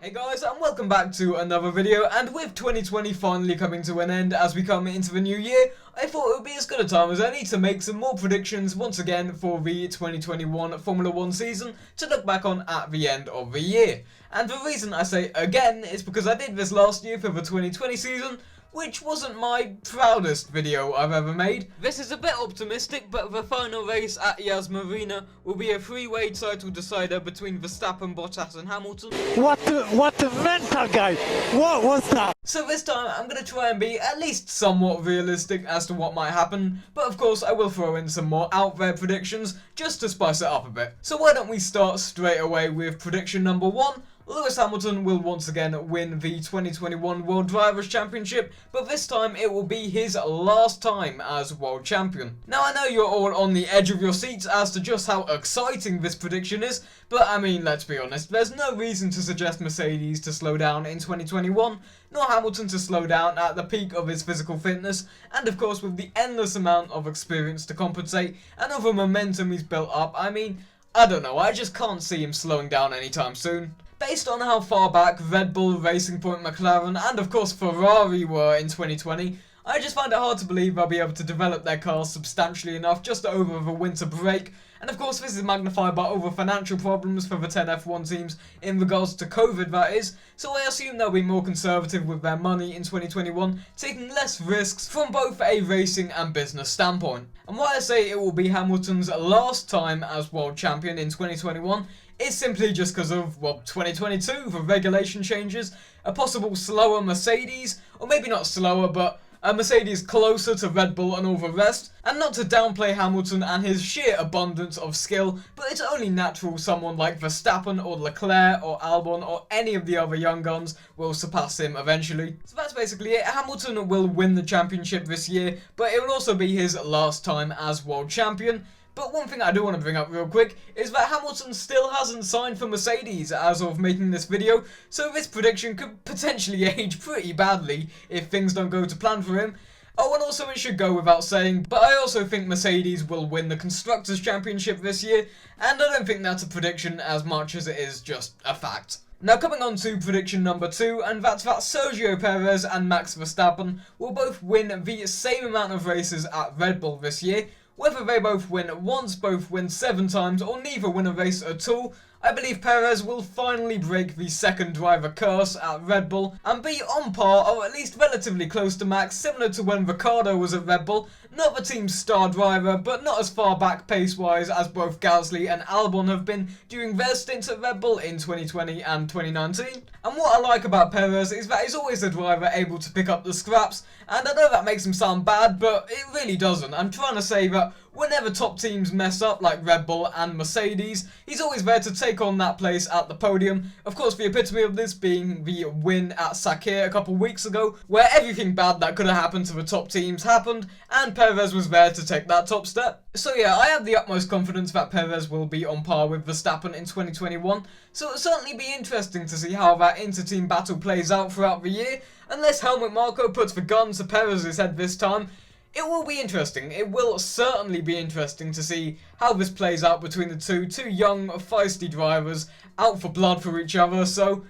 Hey guys, and welcome back to another video. And with 2020 finally coming to an end as we come into the new year, I thought it would be as good a time as any to make some more predictions once again for the 2021 Formula 1 season to look back on at the end of the year. And the reason I say again is because I did this last year for the 2020 season, which wasn't my proudest video I've ever made. This is a bit optimistic, but the final race at Jazzaddict will be a three-way title decider between Verstappen, Bottas and Hamilton. What the mental guy? What was that? So this time I'm going to try and be at least somewhat realistic as to what might happen, but of course I will throw in some more out there predictions just to spice it up a bit. So why don't we start straight away with prediction number 1. Lewis Hamilton will once again win the 2021 World Drivers' Championship, but this time it will be his last time as World Champion. Now I know you're all on the edge of your seats as to just how exciting this prediction is, but I mean, let's be honest, there's no reason to suggest Mercedes to slow down in 2021, nor Hamilton to slow down at the peak of his physical fitness, and of course with the endless amount of experience to compensate and of the momentum he's built up. I mean, I don't know, I just can't see him slowing down anytime soon. Based on how far back Red Bull, Racing Point, McLaren and of course Ferrari were in 2020, I just find it hard to believe they'll be able to develop their cars substantially enough just over the winter break. And of course this is magnified by over financial problems for the 10 F1 teams in regards to COVID, that is, so I assume they'll be more conservative with their money in 2021, taking less risks from both a racing and business standpoint. And why I say it will be Hamilton's last time as world champion in 2021 is simply just because of, well, 2022, the regulation changes, a possible slower Mercedes, or maybe not slower, but a Mercedes closer to Red Bull and all the rest, and not to downplay Hamilton and his sheer abundance of skill, but it's only natural someone like Verstappen or Leclerc or Albon or any of the other young guns will surpass him eventually. So that's basically it. Hamilton will win the championship this year, but it will also be his last time as world champion. But one thing I do want to bring up real quick is that Hamilton still hasn't signed for Mercedes as of making this video, so this prediction could potentially age pretty badly if things don't go to plan for him. Oh, and also it should go without saying, but I also think Mercedes will win the Constructors' Championship this year, and I don't think that's a prediction as much as it is just a fact. Now coming on to prediction number 2, and that's that Sergio Perez and Max Verstappen will both win the same amount of races at Red Bull this year. Whether they both win once, both win 7 times, or neither win a race at all, I believe Perez will finally break the second driver curse at Red Bull and be on par, or at least relatively close to Max, similar to when Ricciardo was at Red Bull. Not the team's star driver, but not as far back pace-wise as both Gasly and Albon have been during their stints at Red Bull in 2020 and 2019. And what I like about Perez is that he's always a driver able to pick up the scraps, and I know that makes him sound bad, but it really doesn't. I'm trying to say that whenever top teams mess up like Red Bull and Mercedes, he's always there to take on that place at the podium. Of course, the epitome of this being the win at Sakir a couple weeks ago, where everything bad that could have happened to the top teams happened, and Perez was there to take that top step. So yeah, I have the utmost confidence that Perez will be on par with Verstappen in 2021, so it'll certainly be interesting to see how that inter-team battle plays out throughout the year. Unless Helmut Marko puts the gun to Perez's head this time, it will be interesting. It will certainly be interesting to see how this plays out between the two young, feisty drivers out for blood for each other, so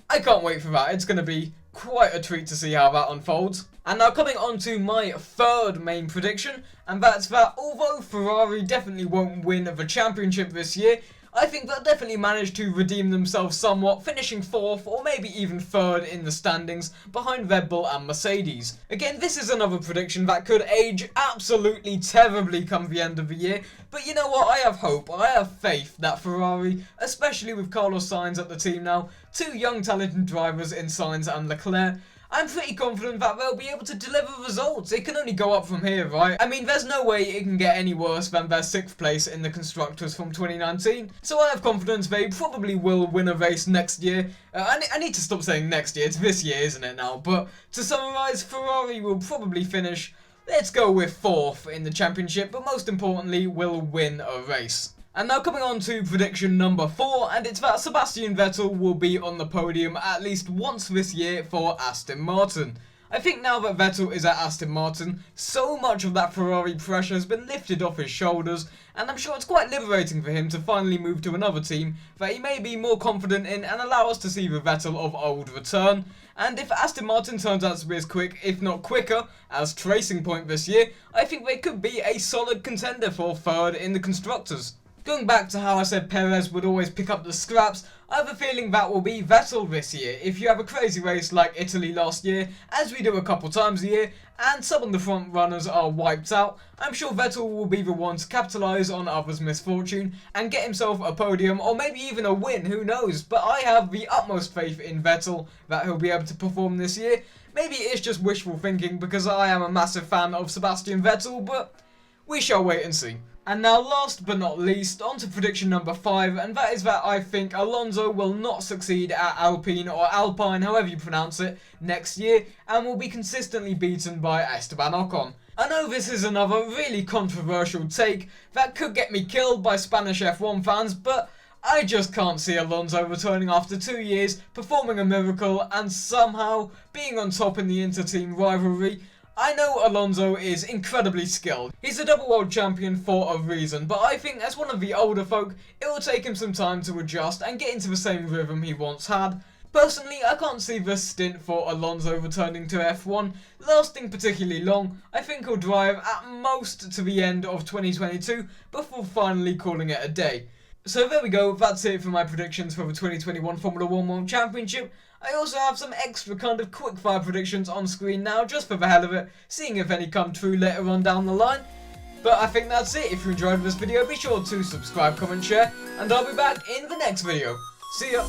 I can't wait for that. It's going to be quite a treat to see how that unfolds. And now coming on to my third main prediction, and that's that although Ferrari definitely won't win the championship this year, I think they'll definitely manage to redeem themselves somewhat, finishing 4th or maybe even 3rd in the standings behind Red Bull and Mercedes. Again, this is another prediction that could age absolutely terribly come the end of the year, but you know what, I have hope, I have faith that Ferrari, especially with Carlos Sainz at the team now, 2 young talented drivers in Sainz and Leclerc, I'm pretty confident that they'll be able to deliver results. It can only go up from here, right? I mean, there's no way it can get any worse than their 6th place in the Constructors from 2019. So I have confidence they probably will win a race next year. I need to stop saying next year, it's this year, isn't it now? But to summarise, Ferrari will probably finish, let's go with 4th in the championship, but most importantly, will win a race. And now coming on to prediction number 4, and it's that Sebastian Vettel will be on the podium at least once this year for Aston Martin. I think now that Vettel is at Aston Martin, so much of that Ferrari pressure has been lifted off his shoulders, and I'm sure it's quite liberating for him to finally move to another team that he may be more confident in and allow us to see the Vettel of old return. And if Aston Martin turns out to be as quick, if not quicker, as Racing Point this year, I think they could be a solid contender for third in the Constructors. Going back to how I said Perez would always pick up the scraps, I have a feeling that will be Vettel this year. If you have a crazy race like Italy last year, as we do a couple times a year, and some of the front runners are wiped out, I'm sure Vettel will be the one to capitalise on others' misfortune and get himself a podium or maybe even a win, who knows. But I have the utmost faith in Vettel that he'll be able to perform this year. Maybe it's just wishful thinking because I am a massive fan of Sebastian Vettel, but we shall wait and see. And now last but not least, on to prediction number 5, and that is that I think Alonso will not succeed at Alpine or Alpine, however you pronounce it, next year, and will be consistently beaten by Esteban Ocon. I know this is another really controversial take that could get me killed by Spanish F1 fans, but I just can't see Alonso returning after 2 years, performing a miracle, and somehow being on top in the inter-team rivalry. I know Alonso is incredibly skilled. He's a double world champion for a reason, but I think as one of the older folk, it will take him some time to adjust and get into the same rhythm he once had. Personally, I can't see the stint for Alonso returning to F1 lasting particularly long. I think he'll drive at most to the end of 2022 before finally calling it a day. So there we go, that's it for my predictions for the 2021 Formula 1 World Championship. I also have some extra kind of quickfire predictions on screen now, just for the hell of it, seeing if any come true later on down the line. But I think that's it. If you enjoyed this video, be sure to subscribe, comment, share, and I'll be back in the next video. See ya!